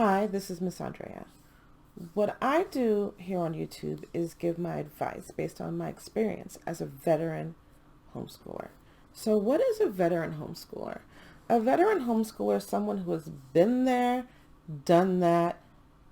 Hi, this is Miss Andrea. What I do here on YouTube is give my advice based on my experience as a veteran homeschooler. So what is a veteran homeschooler? A veteran homeschooler is someone who has been there, done that,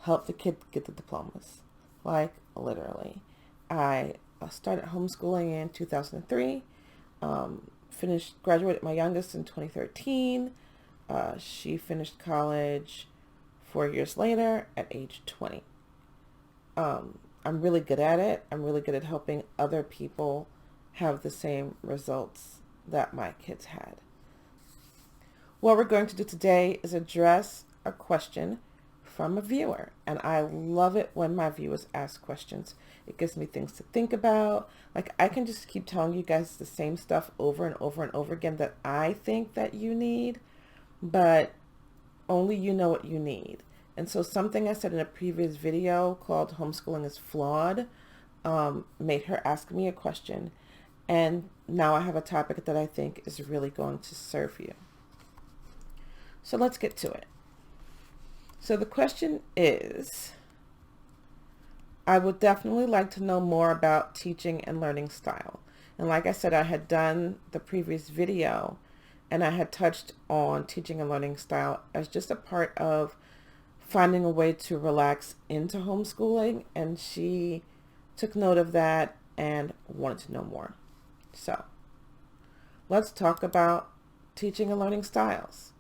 helped the kid get the diplomas. Like literally. I started homeschooling in 2003, graduated my youngest in 2013. She finished college 4 years later at age 20. I'm really good at it. I'm really good at helping other people have the same results that my kids had. What we're going to do today is address a question from a viewer. And I love it when my viewers ask questions. It gives me things to think about. Like I can just keep telling you guys the same stuff over and over and over again that I think that you need, but only you know what you need. And so something I said in a previous video called Homeschooling is Flawed made her ask me a question. And now I have a topic that I think is really going to serve you. So let's get to it. So the question is, I would definitely like to know more about teaching and learning style. And like I said, I had done the previous video and I had touched on teaching and learning style as just a part of finding a way to relax into homeschooling. And she took note of that and wanted to know more. So let's talk about teaching and learning styles.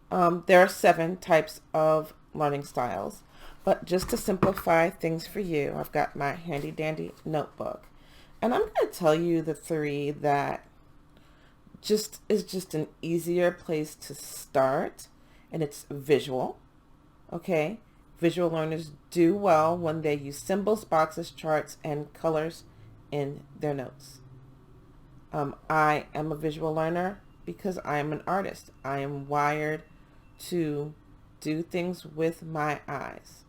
There are 7 types of learning styles, but just to simplify things for you, I've got my handy dandy notebook, and I'm going to tell you the 3 that is just an easier place to start, and it's visual. Okay, visual learners do well when they use symbols, boxes, charts, and colors in their notes. I am a visual learner because I am an artist. I am wired to do things with my eyes.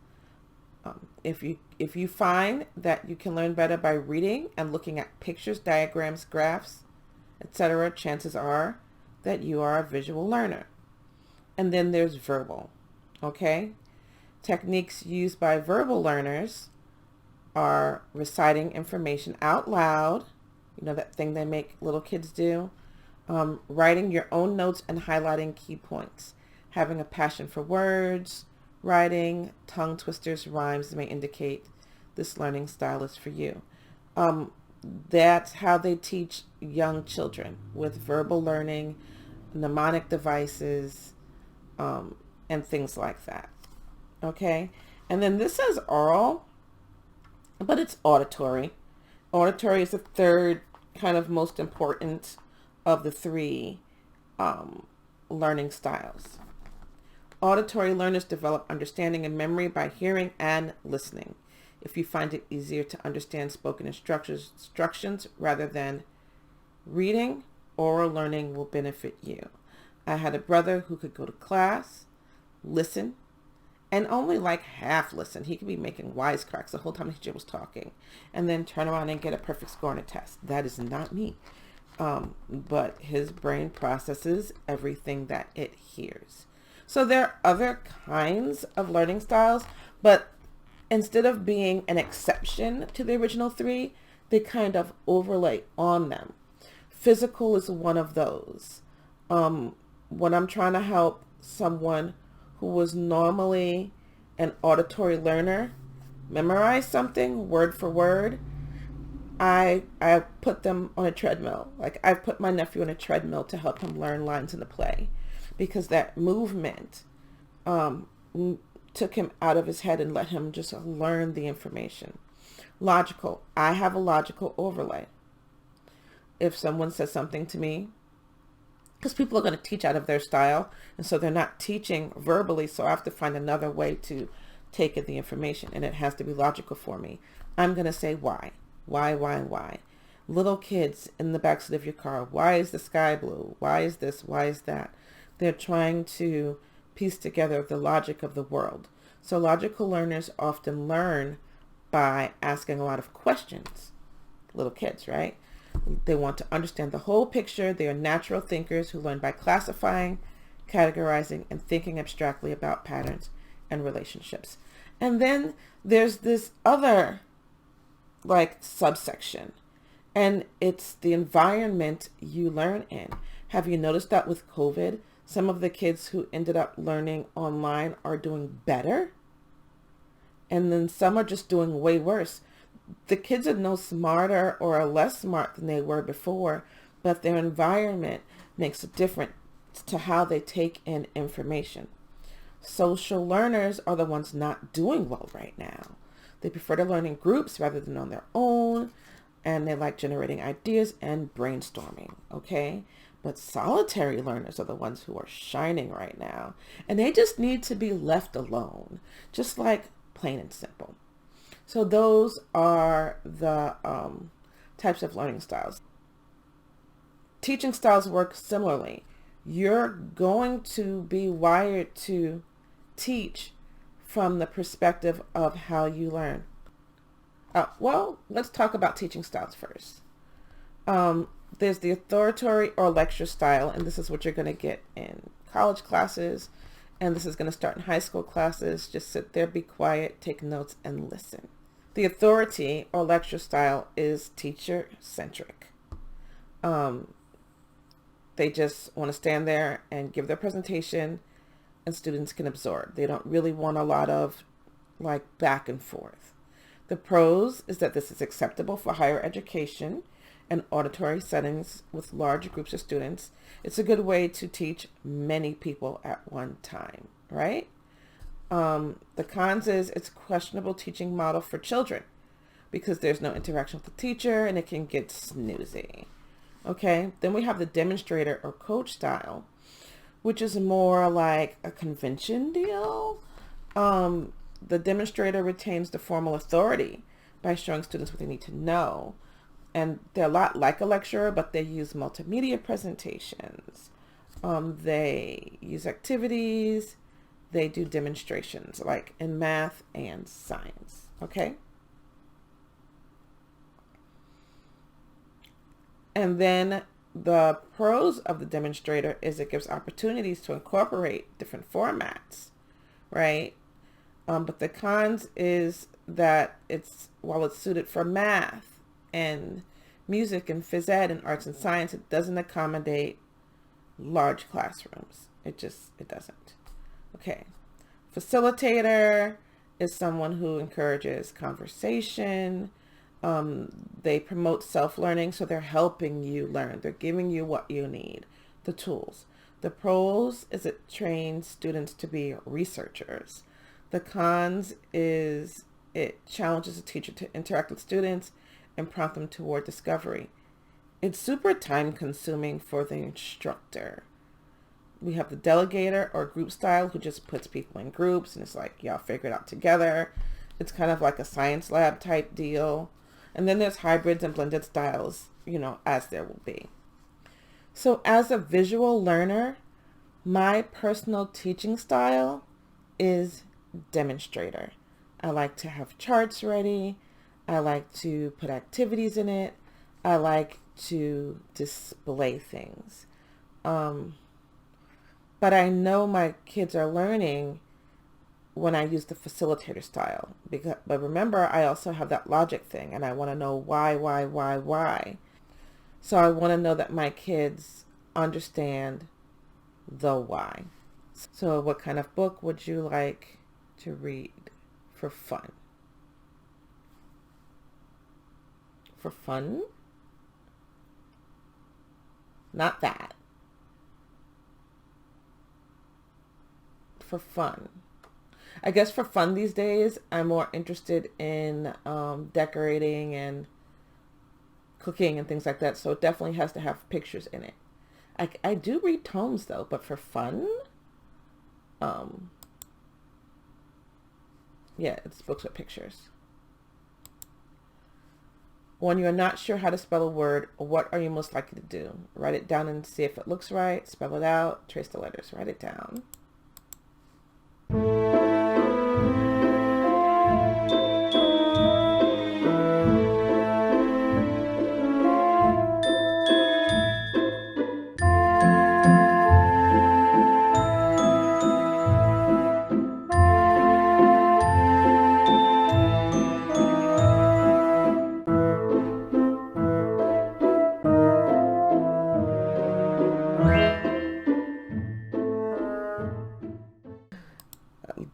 If you find that you can learn better by reading and looking at pictures, diagrams, graphs, etc., chances are that you are a visual learner. And then there's verbal. Okay? Techniques used by verbal learners are reciting information out loud, you know, that thing they make little kids do, writing your own notes and highlighting key points, having a passion for words, writing, tongue twisters, rhymes may indicate this learning style is for you. That's how they teach young children, with verbal learning, mnemonic devices, and things like that. Okay, and then this says oral, but it's auditory. Auditory is the third kind of most important of the 3 learning styles. Auditory learners develop understanding and memory by hearing and listening. If you find it easier to understand spoken instructions rather than reading, oral learning will benefit you. I had a brother who could go to class, listen, and only like half listen. He could be making wisecracks the whole time the teacher was talking, and then turn around and get a perfect score on a test. That is not me. But his brain processes everything that it hears. So there are other kinds of learning styles, but instead of being an exception to the original 3, they kind of overlay on them. Physical is one of those. When I'm trying to help someone who was normally an auditory learner memorize something word for word, I put them on a treadmill. Like I've put my nephew on a treadmill to help him learn lines in the play, because that movement took him out of his head and let him just learn the information. Logical. I have a logical overlay. If someone says something to me, because people are going to teach out of their style, and so they're not teaching verbally, so I have to find another way to take in the information, and it has to be logical for me. I'm going to say why. Why? Little kids in the backseat of your car, why is the sky blue? Why is this? Why is that? They're trying to piece together the logic of the world. So logical learners often learn by asking a lot of questions. Little kids, right? They want to understand the whole picture. They are natural thinkers who learn by classifying, categorizing, and thinking abstractly about patterns and relationships. And then there's this other like subsection, and it's the environment you learn in. Have you noticed that with COVID, some of the kids who ended up learning online are doing better? And then some are just doing way worse. The kids are no smarter or are less smart than they were before, but their environment makes a difference to how they take in information. Social learners are the ones not doing well right now. They prefer to learn in groups rather than on their own, and they like generating ideas and brainstorming, okay? But solitary learners are the ones who are shining right now, and they just need to be left alone, just like plain and simple. So those are the types of learning styles. Teaching styles work similarly. You're going to be wired to teach from the perspective of how you learn. Well, let's talk about teaching styles first. There's the authority or lecture style, and this is what you're going to get in college classes, and this is going to start in high school classes. Just sit there, be quiet, take notes, and listen. The authority or lecture style is teacher-centric. They just want to stand there and give their presentation, and students can absorb. They don't really want a lot of like back and forth. The pros is that this is acceptable for higher education and auditory settings with large groups of students. It's a good way to teach many people at one time, right? The cons is it's a questionable teaching model for children because there's no interaction with the teacher and it can get snoozy. Okay, then we have the demonstrator or coach style, which is more like a convention deal. The demonstrator retains the formal authority by showing students what they need to know. And they're a lot like a lecturer, but they use multimedia presentations. They use activities. They do demonstrations like in math and science. Okay. And then the pros of the demonstrator is it gives opportunities to incorporate different formats, right? But the cons is that while it's suited for math and music and phys ed and arts and science, it doesn't accommodate large classrooms. It doesn't. Okay. Facilitator is someone who encourages conversation. They promote self-learning, so they're helping you learn. They're giving you what you need, the tools. The pros is it trains students to be researchers. The cons is it challenges the teacher to interact with students and prompt them toward discovery. It's super time consuming for the instructor. We have the delegator or group style who just puts people in groups and it's like, y'all figure it out together. It's kind of like a science lab type deal. And then there's hybrids and blended styles, as there will be. So as a visual learner, my personal teaching style is demonstrator. I like to have charts ready. I like to put activities in it. I like to display things. But I know my kids are learning when I use the facilitator style. But remember, I also have that logic thing and I want to know why. So I want to know that my kids understand the why. So what kind of book would you like to read for fun? For fun? Not that. For fun. I guess for fun these days, I'm more interested in decorating and cooking and things like that. So it definitely has to have pictures in it. I do read tomes though, but for fun, yeah, it's books with pictures. When you're not sure how to spell a word, what are you most likely to do? Write it down and see if it looks right. Spell it out. Trace the letters. Write it down.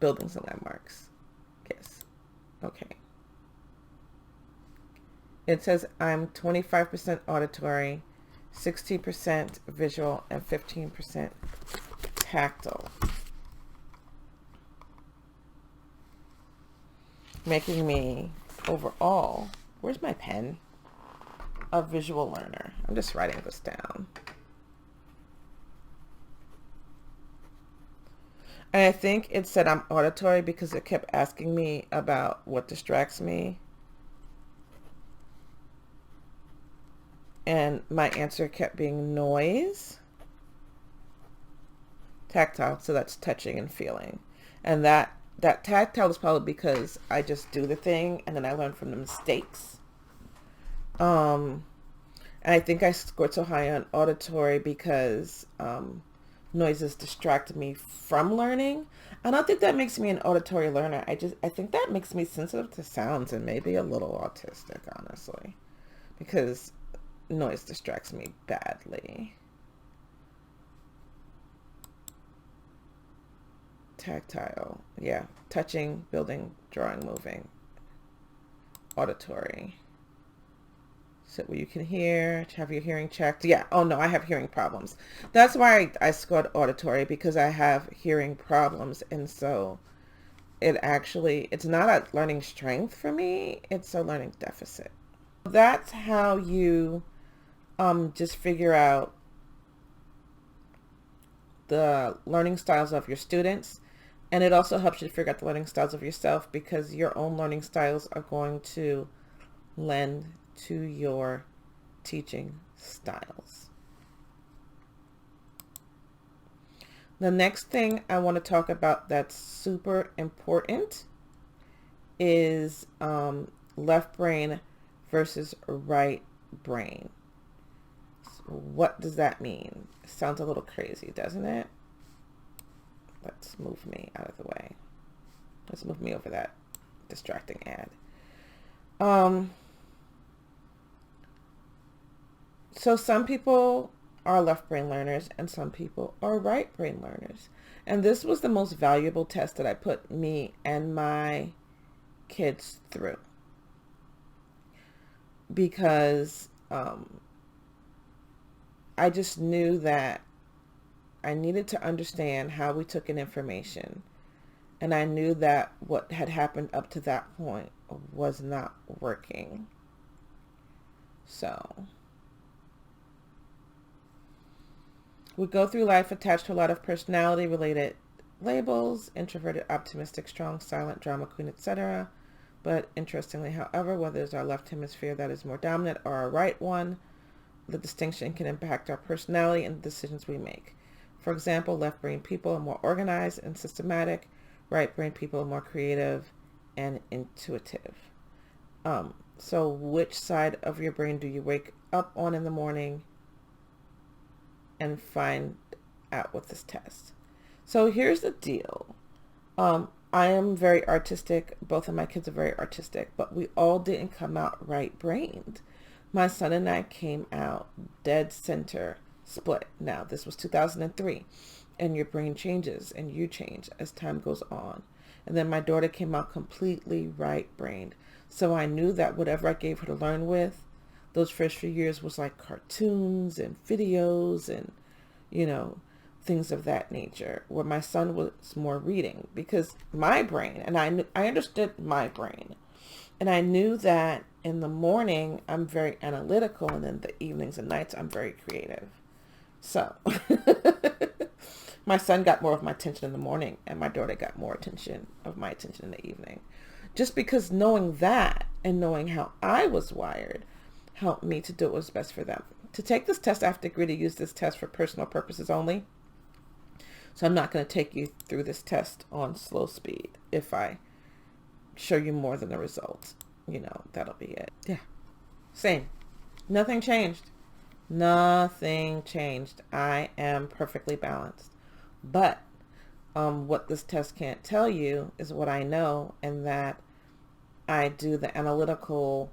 buildings and landmarks. Yes. Okay. It says I'm 25% auditory, 60% visual, and 15% tactile. Making me overall, where's my pen? A visual learner. I'm just writing this down. And I think it said I'm auditory because it kept asking me about what distracts me. And my answer kept being noise. Tactile, so that's touching and feeling. And that tactile is probably because I just do the thing and then I learn from the mistakes. And I think I scored so high on auditory because noises distract me from learning. I don't think that makes me an auditory learner. I think that makes me sensitive to sounds and maybe a little autistic, honestly, because noise distracts me badly. Tactile, yeah, touching, building, drawing, moving. Auditory, so where you can hear, have your hearing checked. Yeah, oh no, I have hearing problems. That's why I scored auditory, because I have hearing problems. And so it's not a learning strength for me, it's a learning deficit. That's how you just figure out the learning styles of your students. And it also helps you to figure out the learning styles of yourself, because your own learning styles are going to lend to your teaching styles. The next thing I want to talk about that's super important is left brain versus right brain. So what does that mean? It sounds a little crazy, doesn't it? Let's move me out of the way. Let's move me over that distracting ad. So some people are left brain learners and some people are right brain learners. And this was the most valuable test that I put me and my kids through, because I just knew that I needed to understand how we took in information. And I knew that what had happened up to that point was not working. So we go through life attached to a lot of personality related labels: introverted, optimistic, strong, silent, drama queen, etc. But interestingly, however, whether it's our left hemisphere that is more dominant or our right one, the distinction can impact our personality and the decisions we make. For example, left brain people are more organized and systematic. Right brain people are more creative and intuitive. So which side of your brain do you wake up on in the morning? And find out with this test. So here's the deal. I am very artistic. Both of my kids are very artistic, but we all didn't come out right-brained. My son and I came out dead center split. Now, this was 2003, and your brain changes and you change as time goes on. And then my daughter came out completely right-brained. So I knew that whatever I gave her to learn with, those first few years was like cartoons and videos and, things of that nature, where my son was more reading, because my brain, and I understood my brain, and I knew that in the morning I'm very analytical, and in the evenings and nights I'm very creative. So my son got more of my attention in the morning, and my daughter got more of my attention in the evening. Just because knowing that and knowing how I was wired helped me to do what was best for them. To take this test, I have to agree to use this test for personal purposes only. So I'm not going to take you through this test on slow speed. If I show you more than the results, that'll be it. Yeah. Same. Nothing changed. Nothing changed. I am perfectly balanced. But what this test can't tell you is what I know, and that I do the analytical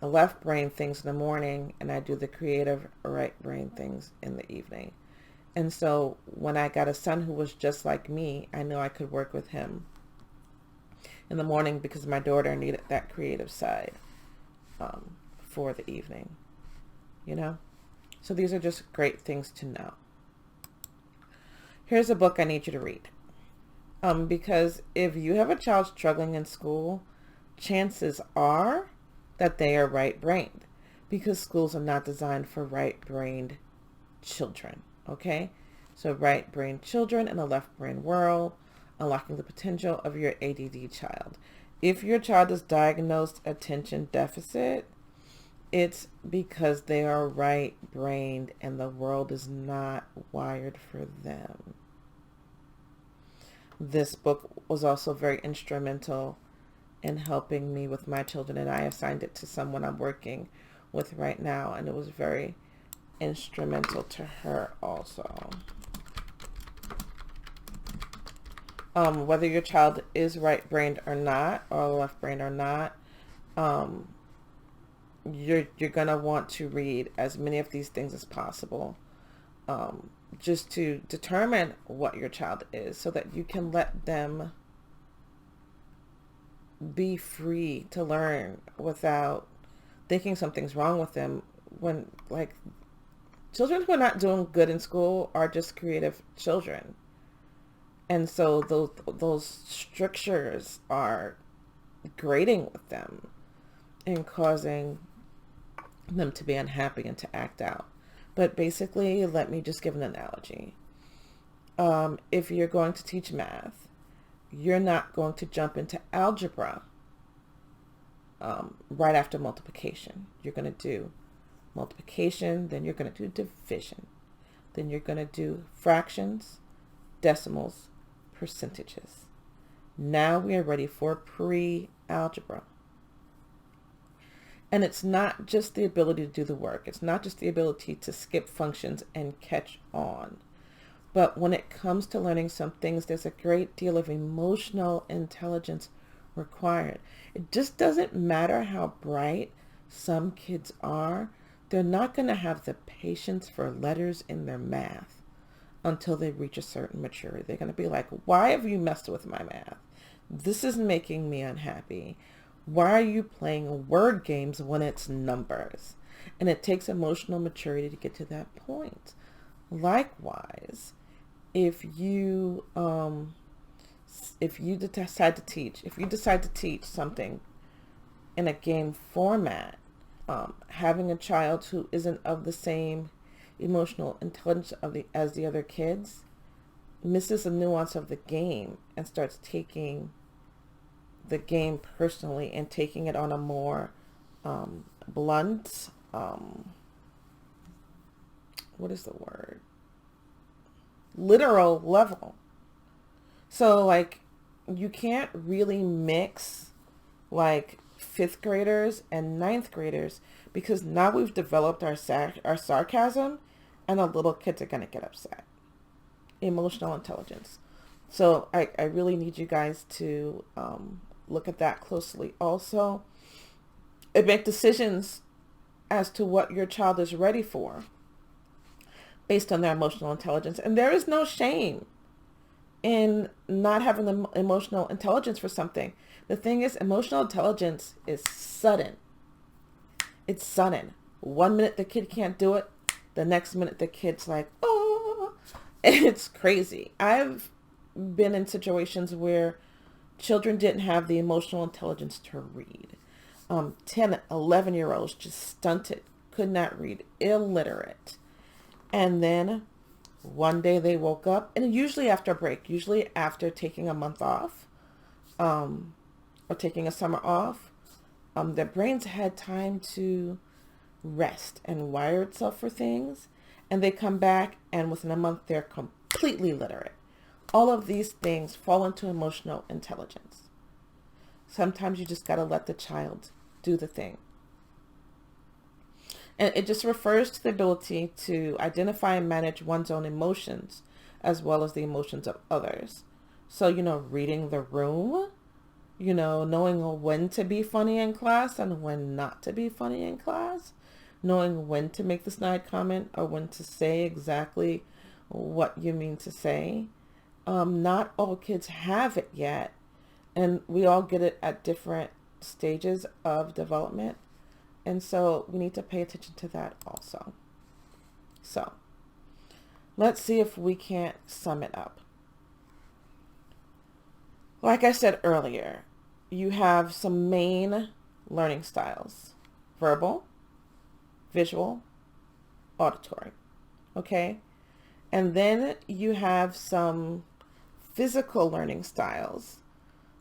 left brain things in the morning, and I do the creative right brain things in the evening. And so when I got a son who was just like me, I knew I could work with him in the morning because my daughter needed that creative side for the evening, you know? So these are just great things to know. Here's a book I need you to read. Because if you have a child struggling in school, chances are that they are right-brained, because schools are not designed for right-brained children, okay? So right-brained children in a left-brain world, unlocking the potential of your ADD child. If your child is diagnosed attention deficit, it's because they are right-brained and the world is not wired for them. This book was also very instrumental in helping me with my children, and I assigned it to someone I'm working with right now, and it was very instrumental to her also. Whether your child is right-brained or not, or left-brained or not, you're gonna want to read as many of these things as possible, just to determine what your child is, so that you can let them be free to learn without thinking something's wrong with them. When, like, children who are not doing good in school are just creative children. And so those strictures are grating with them and causing them to be unhappy and to act out. But basically, let me just give an analogy. If you're going to teach math, you're not going to jump into algebra right after multiplication. You're going to do multiplication, then you're going to do division, then you're going to do fractions, decimals, percentages. Now we are ready for pre-algebra. And it's not just the ability to do the work. It's not just the ability to skip functions and catch on. But when it comes to learning some things, there's a great deal of emotional intelligence required. It just doesn't matter how bright some kids are. They're not going to have the patience for letters in their math until they reach a certain maturity. They're going to be like, why have you messed with my math? This is making me unhappy. Why are you playing word games when it's numbers? And it takes emotional maturity to get to that point. Likewise, if you decide to teach something in a game format, having a child who isn't of the same emotional intelligence as the other kids misses the nuance of the game and starts taking the game personally and taking it on a more blunt, literal level. So, like, you can't really mix, like, 5th graders and 9th graders, because now we've developed our sarcasm, and the little kids are going to get upset. Emotional intelligence. So I really need you guys to look at that closely also, and make decisions as to what your child is ready for based on their emotional intelligence. And there is no shame in not having the emotional intelligence for something. The thing is, emotional intelligence is sudden. It's sudden. 1 minute the kid can't do it. The next minute the kid's like, oh, it's crazy. I've been in situations where children didn't have the emotional intelligence to read. 10, 11-year-olds just stunted, could not read, illiterate. And then one day they woke up, and usually after a break, usually after taking a month off, or taking a summer off, their brains had time to rest and wire itself for things, and they come back, and within a month they're completely literate. All of these things fall into emotional intelligence. Sometimes you just got to let the child do the thing. And it just refers to the ability to identify and manage one's own emotions as well as the emotions of others. So, reading the room, knowing when to be funny in class and when not to be funny in class, knowing when to make the snide comment or when to say exactly what you mean to say. Not all kids have it yet, and we all get it at different stages of development. And so we need to pay attention to that also. So let's see if we can't sum it up. Like I said earlier, you have some main learning styles: verbal, visual, auditory. Okay? And then you have some physical learning styles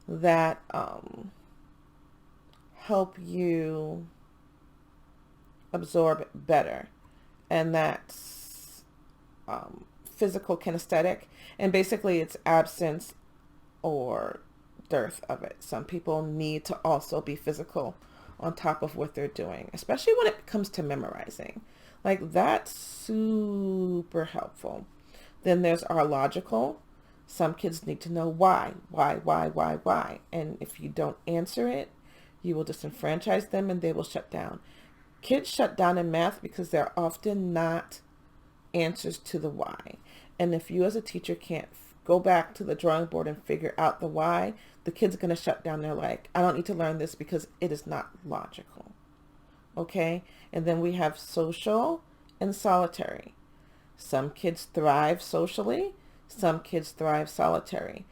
that help you absorb better. And that's physical kinesthetic. And basically it's absence or dearth of it. Some people need to also be physical on top of what they're doing, especially when it comes to memorizing. Like, that's super helpful. Then there's our logical. Some kids need to know why. And if you don't answer it, you will disenfranchise them and they will shut down. Kids shut down in math because they're often not answers to the why. And if you as a teacher can't go back to the drawing board and figure out the why, the kid's going to shut down. They're like, I don't need to learn this because it is not logical. Okay? And then we have social and solitary. Some kids thrive socially. Some kids thrive solitary.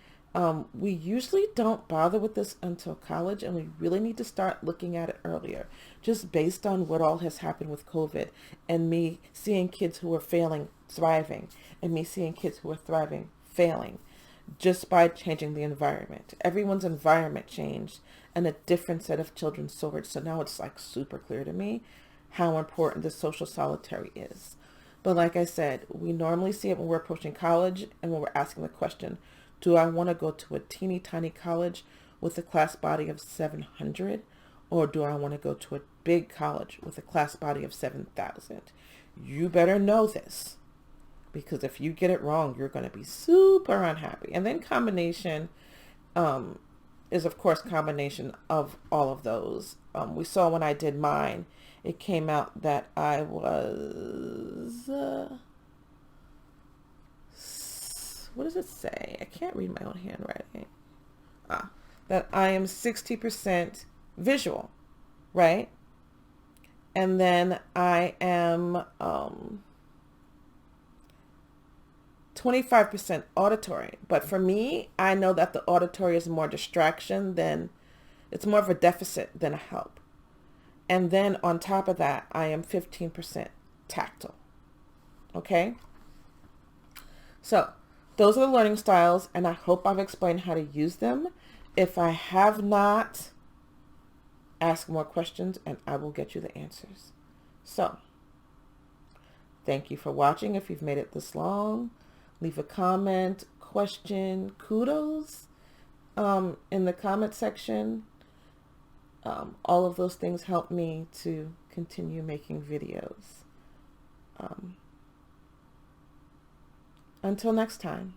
We usually don't bother with this until college, and we really need to start looking at it earlier, just based on what all has happened with COVID and me seeing kids who are failing thriving and me seeing kids who are thriving failing, just by changing the environment. Everyone's environment changed and a different set of children soared. So now it's like super clear to me how important the social solitary is. But like I said, we normally see it when we're approaching college and when we're asking the question, do I want to go to a teeny tiny college with a class body of 700, or do I want to go to a big college with a class body of 7,000? You better know this, because if you get it wrong, you're going to be super unhappy. And then combination is, of course, combination of all of those. We saw when I did mine, it came out that I was, what does it say? I can't read my own handwriting. That I am 60% visual, right? And then I am 25% auditory. But for me, I know that the auditory is more distraction than, it's more of a deficit than a help. And then on top of that, I am 15% tactile. Okay? So those are the learning styles, and I hope I've explained how to use them. If I have not, ask more questions and I will get you the answers. So, thank you for watching. If you've made it this long, leave a comment, question, kudos in the comment section. All of those things help me to continue making videos. Until next time.